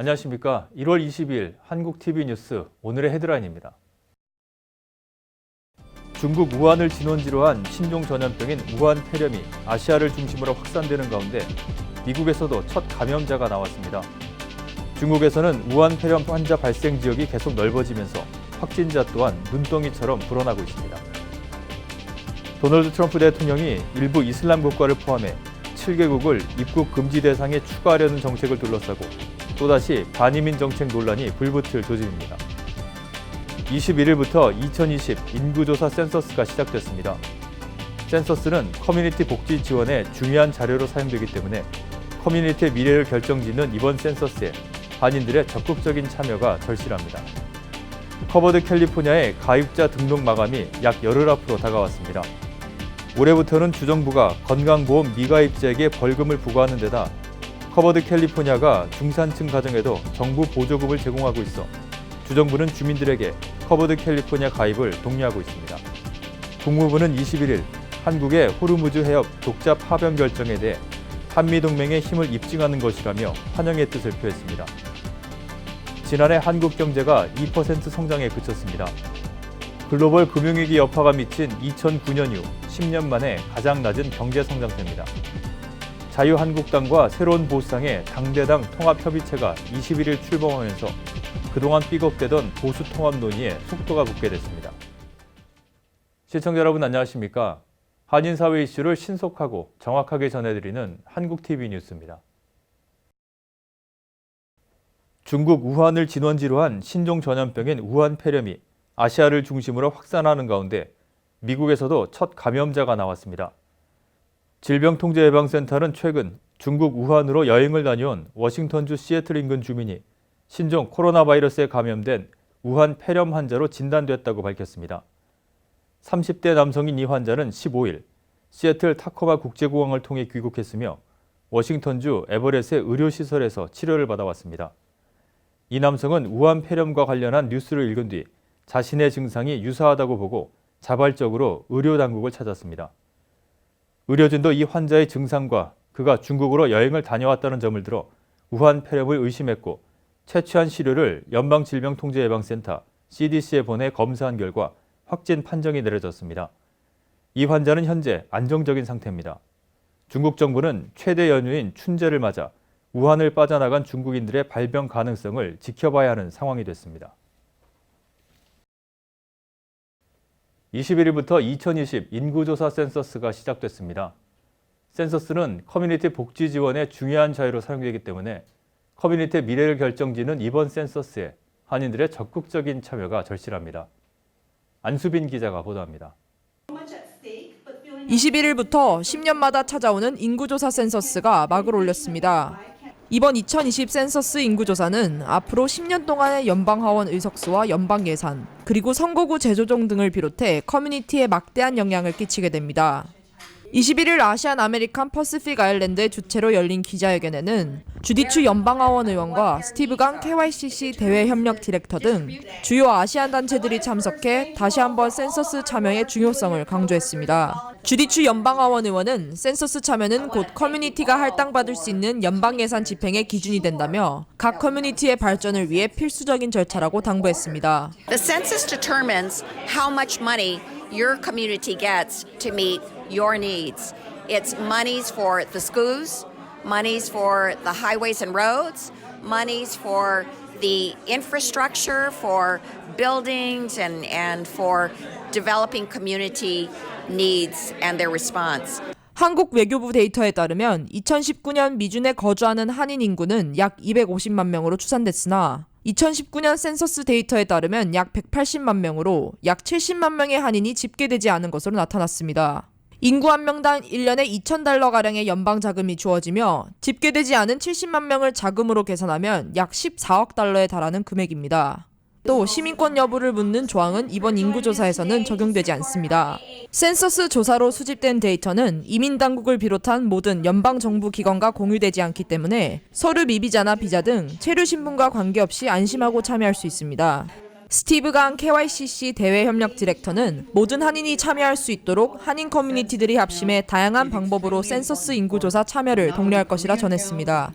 안녕하십니까. 1월 22일 한국 TV 뉴스 오늘의 헤드라인입니다. 중국 우한을 진원지로 한 신종 전염병인 우한 폐렴이 아시아를 중심으로 확산되는 가운데 미국에서도 첫 감염자가 나왔습니다. 중국에서는 우한 폐렴 환자 발생 지역이 계속 넓어지면서 확진자 또한 눈덩이처럼 불어나고 있습니다. 도널드 트럼프 대통령이 일부 이슬람 국가를 포함해 7개국을 입국 금지 대상에 추가하려는 정책을 둘러싸고 또다시 반이민 정책 논란이 불붙을 조짐입니다. 21일부터 2020 인구조사 센서스가 시작됐습니다. 센서스는 커뮤니티 복지 지원에 중요한 자료로 사용되기 때문에 커뮤니티의 미래를 결정짓는 이번 센서스에 한인들의 적극적인 참여가 절실합니다. 커버드 캘리포니아의 가입자 등록 마감이 약 열흘 앞으로 다가왔습니다. 올해부터는 주정부가 건강보험 미가입자에게 벌금을 부과하는 데다 커버드 캘리포니아가 중산층 가정에도 정부 보조금을 제공하고 있어 주정부는 주민들에게 커버드 캘리포니아 가입을 독려하고 있습니다. 국무부는 21일 한국의 호르무즈 해협 독자 파병 결정에 대해 한미동맹의 힘을 입증하는 것이라며 환영의 뜻을 표했습니다. 지난해 한국 경제가 2% 성장에 그쳤습니다. 글로벌 금융위기 여파가 미친 2009년 이후 10년 만에 가장 낮은 경제 성장세입니다. 자유한국당과 새로운 보수당의 당대당 통합협의체가 21일 출범하면서 그동안 삐걱대던 보수 통합 논의에 속도가 붙게 됐습니다. 시청자 여러분 안녕하십니까? 한인사회 이슈를 신속하고 정확하게 전해드리는 한국TV 뉴스입니다. 중국 우한을 진원지로 한 신종 전염병인 우한 폐렴이 아시아를 중심으로 확산하는 가운데 미국에서도 첫 감염자가 나왔습니다. 질병통제예방센터는 최근 중국 우한으로 여행을 다녀온 워싱턴주 시애틀 인근 주민이 신종 코로나 바이러스에 감염된 우한 폐렴 환자로 진단됐다고 밝혔습니다. 30대 남성인 이 환자는 15일 시애틀 타코마 국제공항을 통해 귀국했으며 워싱턴주 에버렛의 의료시설에서 치료를 받아왔습니다. 이 남성은 우한 폐렴과 관련한 뉴스를 읽은 뒤 자신의 증상이 유사하다고 보고 자발적으로 의료당국을 찾았습니다. 의료진도 이 환자의 증상과 그가 중국으로 여행을 다녀왔다는 점을 들어 우한 폐렴을 의심했고 채취한 시료를 연방질병통제예방센터 CDC에 보내 검사한 결과 확진 판정이 내려졌습니다. 이 환자는 현재 안정적인 상태입니다. 중국 정부는 최대 연휴인 춘제를 맞아 우한을 빠져나간 중국인들의 발병 가능성을 지켜봐야 하는 상황이 됐습니다. 21일부터 2020 인구조사 센서스가 시작됐습니다. 센서스는 커뮤니티 복지 지원의 중요한 자료로 사용되기 때문에 커뮤니티의 미래를 결정짓는 이번 센서스에 한인들의 적극적인 참여가 절실합니다. 안수빈 기자가 보도합니다. 21일부터 10년마다 찾아오는 인구조사 센서스가 막을 올렸습니다. 이번 2020 센서스 인구조사는 앞으로 10년 동안의 연방하원 의석수와 연방 예산, 그리고 선거구 재조정 등을 비롯해 커뮤니티에 막대한 영향을 끼치게 됩니다. 21일 아시안 아메리칸 퍼시픽 아일랜드의 주최로 열린 기자회견에는 주디추 연방하원 의원과 스티브 강 KYCC 대외협력 디렉터 등 주요 아시안 단체들이 참석해 다시 한번 센서스 참여의 중요성을 강조했습니다. 주디추 연방하원 의원은 센서스 참여는 곧 커뮤니티가 할당받을 수 있는 연방 예산 집행의 기준이 된다며 각 커뮤니티의 발전을 위해 필수적인 절차라고 당부했습니다. The census determines how much money your community gets to meet your needs. It's monies for the schools, monies for the highways and roads, monies for the infrastructure, for buildings and for developing community needs and their response. 한국 외교부 데이터에 따르면 2019년 미준에 거주하는 한인 인구는 약 250만 명으로 추산됐으나 2019년 센서스 데이터에 따르면 약 180만 명으로 약 70만 명의 한인이 집계되지 않은 것으로 나타났습니다. 인구 한 명당 1년에 $2,000가량의 연방 자금이 주어지며 집계되지 않은 70만 명을 자금으로 계산하면 약 $14억 달러에 달하는 금액입니다. 또 시민권 여부를 묻는 조항은 이번 인구조사에서는 적용되지 않습니다. 센서스 조사로 수집된 데이터는 이민당국을 비롯한 모든 연방정부 기관과 공유되지 않기 때문에 서류 미비자나 비자 등 체류 신분과 관계없이 안심하고 참여할 수 있습니다. 스티브 강 KYCC 대외 협력 디렉터는 모든 한인이 참여할 수 있도록 한인 커뮤니티들이 합심해 다양한 방법으로 센서스 인구 조사 참여를 독려할 것이라 전했습니다.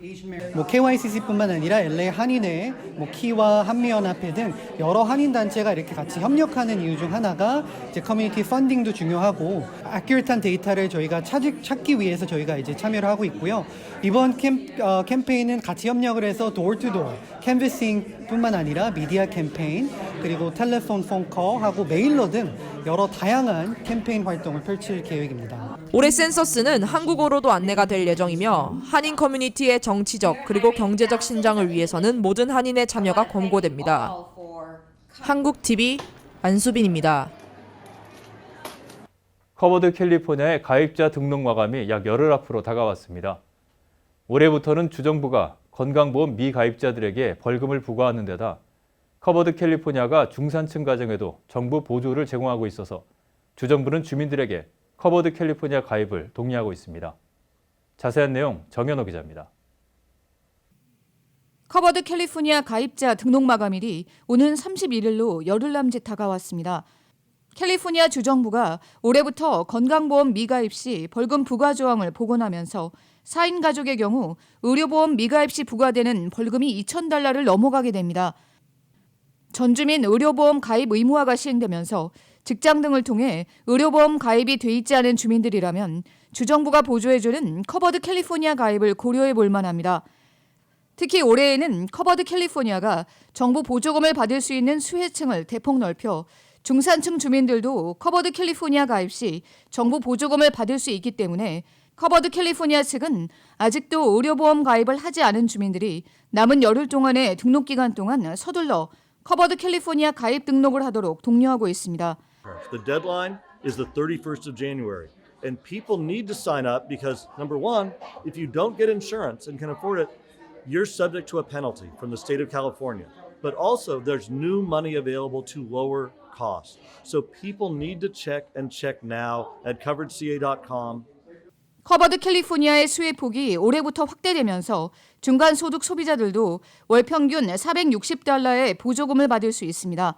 KYCC뿐만 아니라 LA 한인회, 키와 한미연합회 등 여러 한인 단체가 이렇게 같이 협력하는 이유 중 하나가 이제 커뮤니티 펀딩도 중요하고 액큐레이트한 데이터를 저희가 찾기 위해서 저희가 이제 참여를 하고 있고요. 이번 캠페인은 같이 협력을 해서 도어투도어 캔버싱뿐만 아니라 미디어 캠페인 그리고 텔레폰 폰콜하고 메일러 등 여러 다양한 캠페인 활동을 펼칠 계획입니다. 올해 센서스는 한국어로도 안내가 될 예정이며 한인 커뮤니티의 정치적 그리고 경제적 신장을 위해서는 모든 한인의 참여가 권고됩니다. 한국TV 안수빈입니다. 커버드 캘리포니아의 가입자 등록 마감이 약 열흘 앞으로 다가왔습니다. 올해부터는 주정부가 건강보험 미가입자들에게 벌금을 부과하는 데다 커버드 캘리포니아가 중산층 가정에도 정부 보조를 제공하고 있어서 주정부는 주민들에게 커버드 캘리포니아 가입을 독려하고 있습니다. 자세한 내용 정현호 기자입니다. 커버드 캘리포니아 가입자 등록 마감일이 오는 31일로 열흘 남짓 다가왔습니다. 캘리포니아 주정부가 올해부터 건강보험 미가입 시 벌금 부과 조항을 복원하면서 4인 가족의 경우 의료보험 미가입 시 부과되는 벌금이 $2,000를 넘어가게 됩니다. 전주민 의료보험 가입 의무화가 시행되면서 직장 등을 통해 의료보험 가입이 돼 있지 않은 주민들이라면 주정부가 보조해주는 커버드 캘리포니아 가입을 고려해 볼 만합니다. 특히 올해에는 커버드 캘리포니아가 정부 보조금을 받을 수 있는 수혜층을 대폭 넓혀 중산층 주민들도 커버드 캘리포니아 가입 시 정부 보조금을 받을 수 있기 때문에 커버드 캘리포니아 측은 아직도 의료보험 가입을 하지 않은 주민들이 남은 열흘 동안의 등록 기간 동안 서둘러 커버드 캘리포니아 가입 등록을 하도록 독려하고 있습니다. The deadline is the 31st of January. And people need to sign up because, number one, if you don't get insurance and can afford it, you're subject to a penalty from the state of California. But also, there's new money available to lower costs. So people need to check now at coveredca.com. 커버드 캘리포니아의 수혜 폭이 올해부터 확대되면서 중간소득 소비자들도 월 평균 $460의 보조금을 받을 수 있습니다.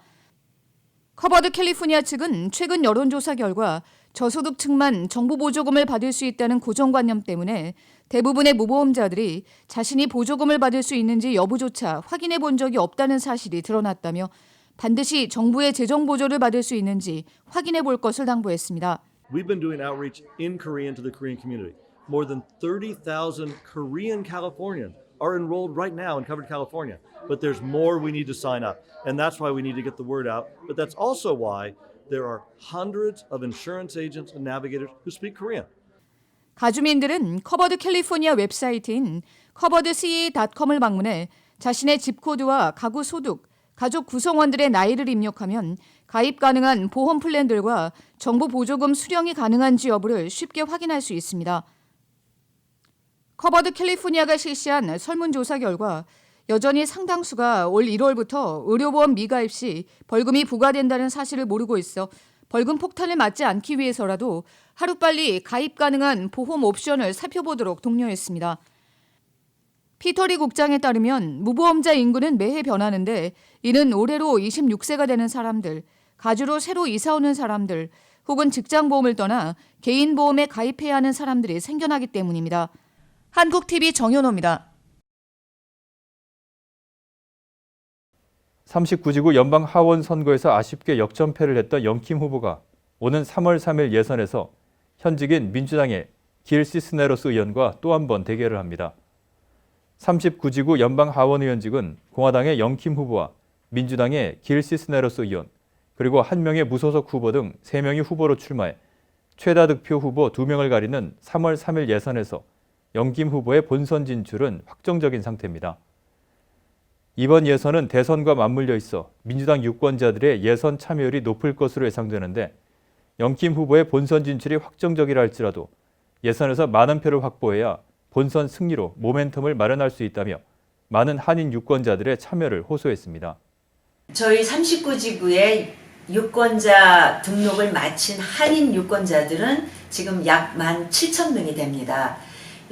커버드 캘리포니아 측은 최근 여론조사 결과 저소득층만 정부 보조금을 받을 수 있다는 고정관념 때문에 대부분의 무보험자들이 자신이 보조금을 받을 수 있는지 여부조차 확인해 본 적이 없다는 사실이 드러났다며 반드시 정부의 재정 보조를 받을 수 있는지 확인해 볼 것을 당부했습니다. We've been doing outreach in Korean to the Korean community. More than 30,000 Korean Californians are enrolled right now in Covered California. But there's more we need to sign up. And that's why we need to get the word out. But that's also why there are hundreds of insurance agents and navigators who speak Korean. 가주민들은 커버드 캘리포니아 웹사이트인 coveredca.com을 방문해 자신의 집코드와 가구 소득, 가족 구성원들의 나이를 입력하면 가입 가능한 보험 플랜들과 정부 보조금 수령이 가능한지 여부를 쉽게 확인할 수 있습니다. 커버드 캘리포니아가 실시한 설문조사 결과 여전히 상당수가 올 1월부터 의료보험 미가입 시 벌금이 부과된다는 사실을 모르고 있어 벌금 폭탄을 맞지 않기 위해서라도 하루빨리 가입 가능한 보험 옵션을 살펴보도록 독려했습니다. 피터리 국장에 따르면 무보험자 인구는 매해 변하는데 이는 올해로 26세가 되는 사람들, 가주로 새로 이사 오는 사람들, 혹은 직장보험을 떠나 개인보험에 가입해야 하는 사람들이 생겨나기 때문입니다. 한국TV 정현호입니다. 39지구 연방 하원 선거에서 아쉽게 역전패를 했던 영킴 후보가 오는 3월 3일 예선에서 현직인 민주당의 길 시스네로스 의원과 또 한 번 대결을 합니다. 39지구 연방 하원 의원직은 공화당의 영킴 후보와 민주당의 길 시스네로스 의원, 그리고 한 명의 무소속 후보 등 3명이 후보로 출마해 최다 득표 후보 2명을 가리는 3월 3일 예선에서 영킴 후보의 본선 진출은 확정적인 상태입니다. 이번 예선은 대선과 맞물려 있어 민주당 유권자들의 예선 참여율이 높을 것으로 예상되는데 영킴 후보의 본선 진출이 확정적이라 할지라도 예선에서 많은 표를 확보해야 본선 승리로 모멘텀을 마련할 수 있다며 많은 한인 유권자들의 참여를 호소했습니다. 저희 39지구의 유권자 등록을 마친 한인 유권자들은 지금 약 17,000명이 됩니다.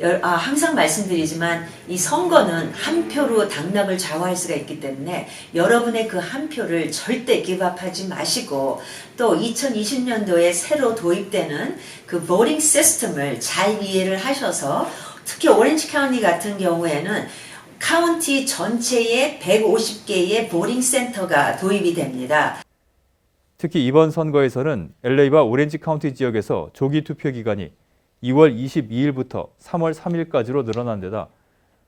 항상 말씀드리지만 이 선거는 한 표로 당락을 좌우할 수가 있기 때문에 여러분의 그 한 표를 절대 기밥하지 마시고 또 2020년도에 새로 도입되는 그 voting 시스템을 잘 이해를 하셔서 특히 오렌지 카운티 같은 경우에는 카운티 전체에 150개의 보링 센터가 도입이 됩니다. 특히 이번 선거에서는 LA와 오렌지 카운티 지역에서 조기 투표 기간이 2월 22일부터 3월 3일까지로 늘어난 데다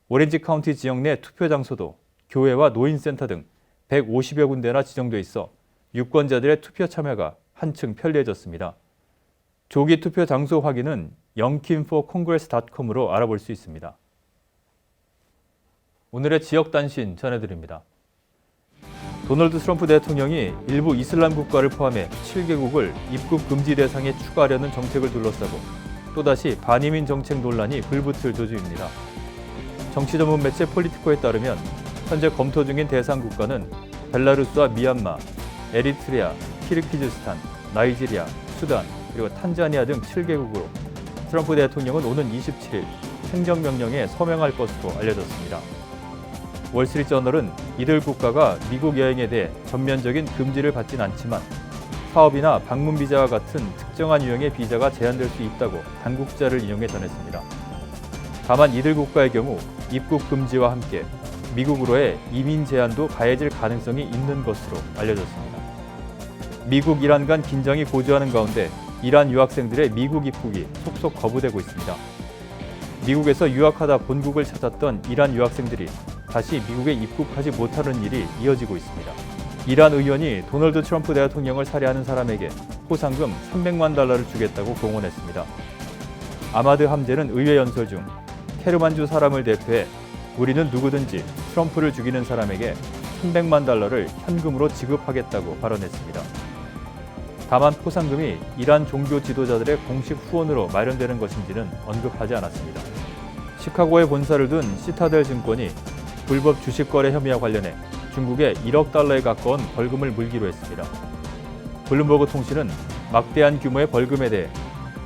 오렌지 카운티 지역 내 투표 장소도 교회와 노인센터 등 150여 군데나 지정돼 있어 유권자들의 투표 참여가 한층 편리해졌습니다. 조기 투표 장소 확인은 youngkinforcongress.com으로 알아볼 수 있습니다. 오늘의 지역 단신 전해드립니다. 도널드 트럼프 대통령이 일부 이슬람 국가를 포함해 7개국을 입국 금지 대상에 추가하려는 정책을 둘러싸고 또다시 반이민 정책 논란이 불붙을 조짐입니다. 정치 전문 매체 폴리티코에 따르면 현재 검토 중인 대상 국가는 벨라루스와 미얀마, 에리트리아, 키르기즈스탄, 나이지리아, 수단, 그리고 탄자니아 등 7개국으로 트럼프 대통령은 오는 27일 행정명령에 서명할 것으로 알려졌습니다. 월스트리트저널은 이들 국가가 미국 여행에 대해 전면적인 금지를 받진 않지만 사업이나 방문 비자와 같은 특정한 유형의 비자가 제한될 수 있다고 당국자를 인용해 전했습니다. 다만 이들 국가의 경우 입국 금지와 함께 미국으로의 이민 제한도 가해질 가능성이 있는 것으로 알려졌습니다. 미국 이란 간 긴장이 고조하는 가운데 이란 유학생들의 미국 입국이 속속 거부되고 있습니다. 미국에서 유학하다 본국을 찾았던 이란 유학생들이 다시 미국에 입국하지 못하는 일이 이어지고 있습니다. 이란 의원이 도널드 트럼프 대통령을 살해하는 사람에게 포상금 $300만 주겠다고 공언했습니다. 아마드 함제는 의회 연설 중 케르만주 사람을 대표해 우리는 누구든지 트럼프를 죽이는 사람에게 $300만 현금으로 지급하겠다고 발언했습니다. 다만 포상금이 이란 종교 지도자들의 공식 후원으로 마련되는 것인지는 언급하지 않았습니다. 시카고에 본사를 둔 시타델 증권이 불법 주식 거래 혐의와 관련해 중국에 $1억 가까운 벌금을 물기로 했습니다. 블룸버그 통신은 막대한 규모의 벌금에 대해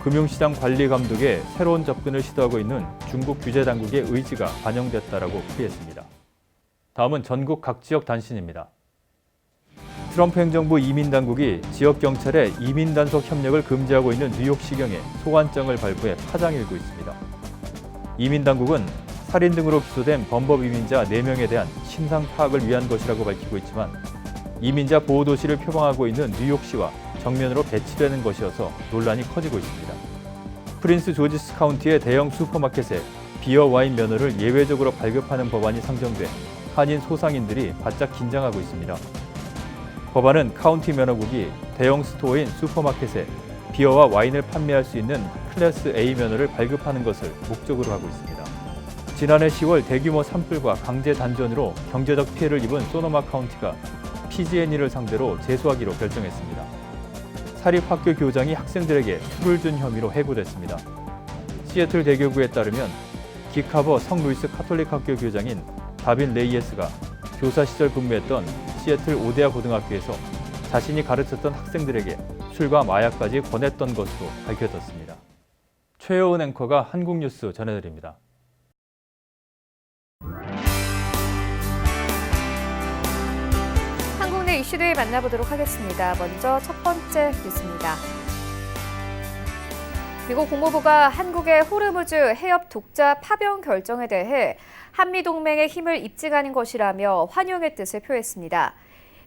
금융시장 관리 감독에 새로운 접근을 시도하고 있는 중국 규제 당국의 의지가 반영됐다라고 풀이했습니다. 다음은 전국 각 지역 단신입니다. 트럼프 행정부 이민당국이 지역 경찰의 이민 단속 협력을 금지하고 있는 뉴욕시경에 소환장을 발부해 파장이 일고 있습니다. 이민당국은 살인 등으로 기소된 범법 이민자 4명에 대한 신상 파악을 위한 것이라고 밝히고 있지만 이민자 보호도시를 표방하고 있는 뉴욕시와 정면으로 배치되는 것이어서 논란이 커지고 있습니다. 프린스 조지스 카운티의 대형 슈퍼마켓에 비어 와인 면허를 예외적으로 발급하는 법안이 상정돼 한인 소상인들이 바짝 긴장하고 있습니다. 법안은 카운티 면허국이 대형 스토어인 슈퍼마켓에 비어와 와인을 판매할 수 있는 클래스 A 면허를 발급하는 것을 목적으로 하고 있습니다. 지난해 10월 대규모 산불과 강제 단전으로 경제적 피해를 입은 소노마 카운티가 PG&E를 상대로 제소하기로 결정했습니다. 사립학교 교장이 학생들에게 술을 준 혐의로 해고됐습니다. 시애틀 대교구에 따르면 기카버 성 루이스 카톨릭 학교 교장인 다빈 레이에스가 교사 시절 근무했던 시애틀 오데아 고등학교에서 자신이 가르쳤던 학생들에게 술과 마약까지 권했던 것으로 밝혀졌습니다. 최여은 앵커가 한국 뉴스 전해드립니다. 한국 내 이슈들 만나보도록 하겠습니다. 먼저 첫 번째 뉴스입니다. 미국 국무부가 한국의 호르무즈 해협 독자 파병 결정에 대해 한미동맹의 힘을 입증하는 것이라며 환영의 뜻을 표했습니다.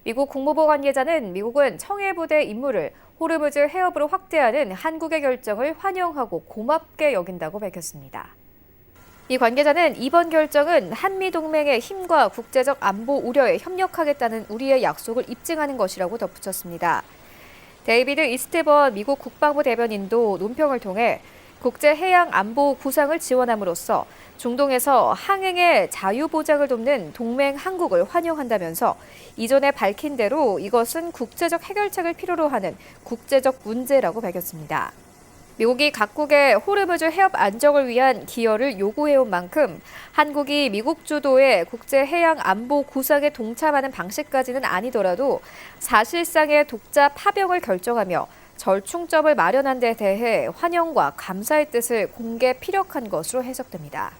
미국 국무부 관계자는 미국은 청해부대 임무를 호르무즈 해협으로 확대하는 한국의 결정을 환영하고 고맙게 여긴다고 밝혔습니다. 이 관계자는 이번 결정은 한미동맹의 힘과 국제적 안보 우려에 협력하겠다는 우리의 약속을 입증하는 것이라고 덧붙였습니다. 데이비드 이스트번 미국 국방부 대변인도 논평을 통해 국제해양안보 구상을 지원함으로써 중동에서 항행의 자유 보장을 돕는 동맹 한국을 환영한다면서 이전에 밝힌 대로 이것은 국제적 해결책을 필요로 하는 국제적 문제라고 밝혔습니다. 미국이 각국의 호르무즈 해협 안정을 위한 기여를 요구해온 만큼 한국이 미국 주도의 국제해양안보 구상에 동참하는 방식까지는 아니더라도 사실상의 독자 파병을 결정하며 절충점을 마련한 데 대해 환영과 감사의 뜻을 공개 피력한 것으로 해석됩니다.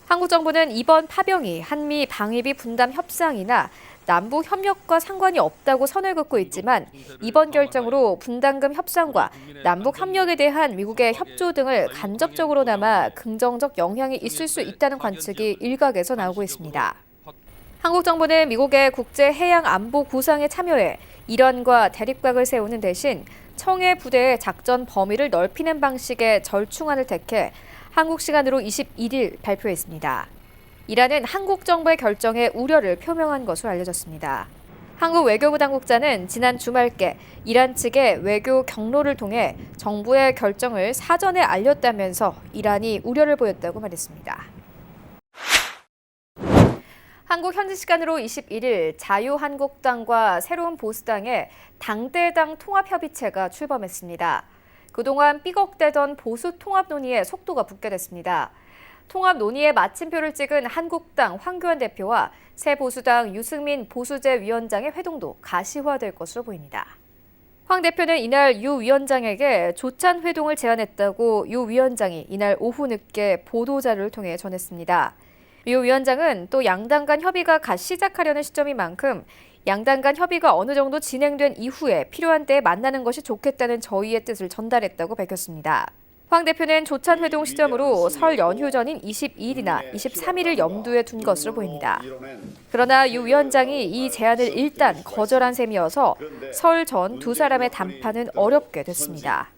한국 정부는 이번 파병이 한미 방위비 분담 협상이나 남북 협력과 상관이 없다고 선을 긋고 있지만 이번 결정으로 분담금 협상과 남북 협력에 대한 미국의 협조 등을 간접적으로나마 긍정적 영향이 있을 수 있다는 관측이 일각에서 나오고 있습니다. 한국 정부는 미국의 국제 해양 안보 구상에 참여해 이란과 대립각을 세우는 대신 청해 부대의 작전 범위를 넓히는 방식의 절충안을 택해 한국 시간으로 21일 발표했습니다. 이란은 한국 정부의 결정에 우려를 표명한 것으로 알려졌습니다. 한국 외교부 당국자는 지난 주말께 이란 측의 외교 경로를 통해 정부의 결정을 사전에 알렸다면서 이란이 우려를 보였다고 말했습니다. 한국 현지 시간으로 21일 자유한국당과 새로운 보수당의 당대당 통합협의체가 출범했습니다. 그동안 삐걱대던 보수 통합 논의에 속도가 붙게 됐습니다. 통합 논의에 마침표를 찍은 한국당 황교안 대표와 새 보수당 유승민 보수제위원장의 회동도 가시화될 것으로 보입니다. 황 대표는 이날 유 위원장에게 조찬 회동을 제안했다고 유 위원장이 이날 오후 늦게 보도자료를 통해 전했습니다. 유 위원장은 또 양당 간 협의가 갓 시작하려는 시점인 만큼 양당 간 협의가 어느 정도 진행된 이후에 필요한 때에 만나는 것이 좋겠다는 저희의 뜻을 전달했다고 밝혔습니다. 황 대표는 조찬 회동 시점으로 설 연휴 전인 22일이나 23일을 염두에 둔 것으로 보입니다. 그러나 유 위원장이 이 제안을 일단 거절한 셈이어서 설 전 두 사람의談판은 어렵게 됐습니다.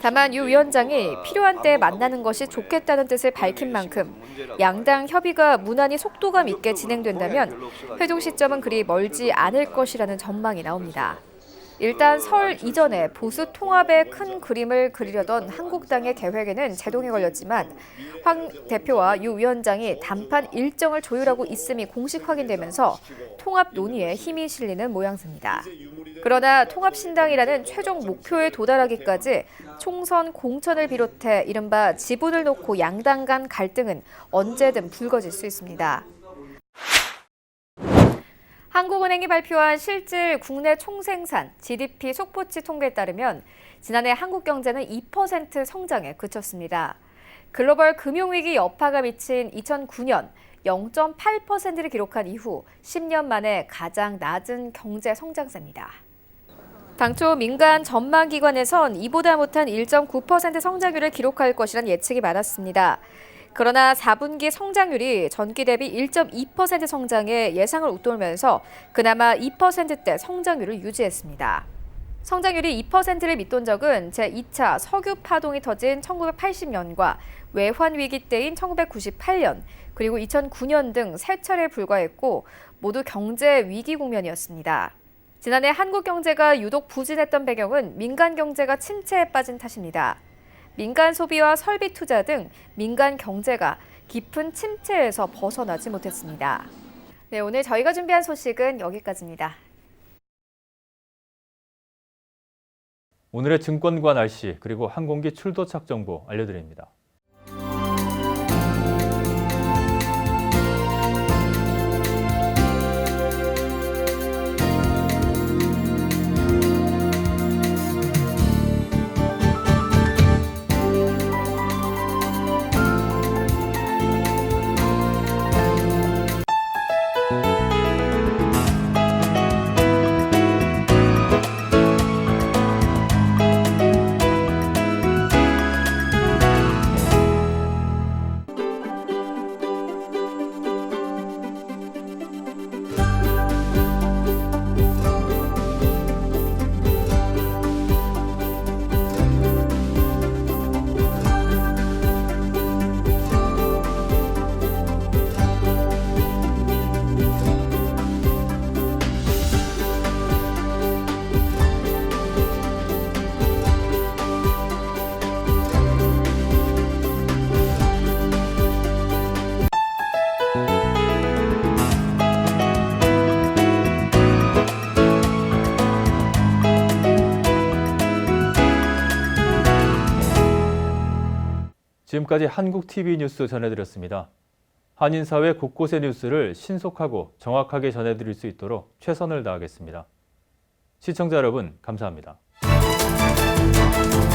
다만 유 위원장이 필요한 때에 만나는 것이 좋겠다는 뜻을 밝힌 만큼 양당 협의가 무난히 속도감 있게 진행된다면 회동 시점은 그리 멀지 않을 것이라는 전망이 나옵니다. 일단 설 이전에 보수 통합의 큰 그림을 그리려던 한국당의 계획에는 제동이 걸렸지만 황 대표와 유 위원장이談판 일정을 조율하고 있음이 공식 확인되면서 통합 논의에 힘이 실리는 모양새입니다. 그러나 통합신당이라는 최종 목표에 도달하기까지 총선 공천을 비롯해 이른바 지분을 놓고 양당 간 갈등은 언제든 불거질 수 있습니다. 한국은행이 발표한 실질 국내 총생산 GDP 속보치 통계에 따르면 지난해 한국 경제는 2% 성장에 그쳤습니다. 글로벌 금융위기 여파가 미친 2009년 0.8%를 기록한 이후 10년 만에 가장 낮은 경제 성장세입니다. 당초 민간 전망기관에선 이보다 못한 1.9% 성장률을 기록할 것이란 예측이 많았습니다. 그러나 4분기 성장률이 전기 대비 1.2% 성장에 예상을 웃돌면서 그나마 2%대 성장률을 유지했습니다. 성장률이 2%를 밑돈 적은 제2차 석유 파동이 터진 1980년과 외환위기 때인 1998년, 그리고 2009년 등 3차례에 불과했고 모두 경제 위기 국면이었습니다. 지난해 한국 경제가 유독 부진했던 배경은 민간 경제가 침체에 빠진 탓입니다. 민간 소비와 설비 투자 등 민간 경제가 깊은 침체에서 벗어나지 못했습니다. 네, 오늘 저희가 준비한 소식은 여기까지입니다. 오늘의 증권과 날씨 그리고 항공기 출도착 정보 알려드립니다. 지금까지 한국TV 뉴스 전해드렸습니다. 한인사회 곳곳의 뉴스를 신속하고 정확하게 전해드릴 수 있도록 최선을 다하겠습니다. 시청자 여러분, 감사합니다. 있습니다.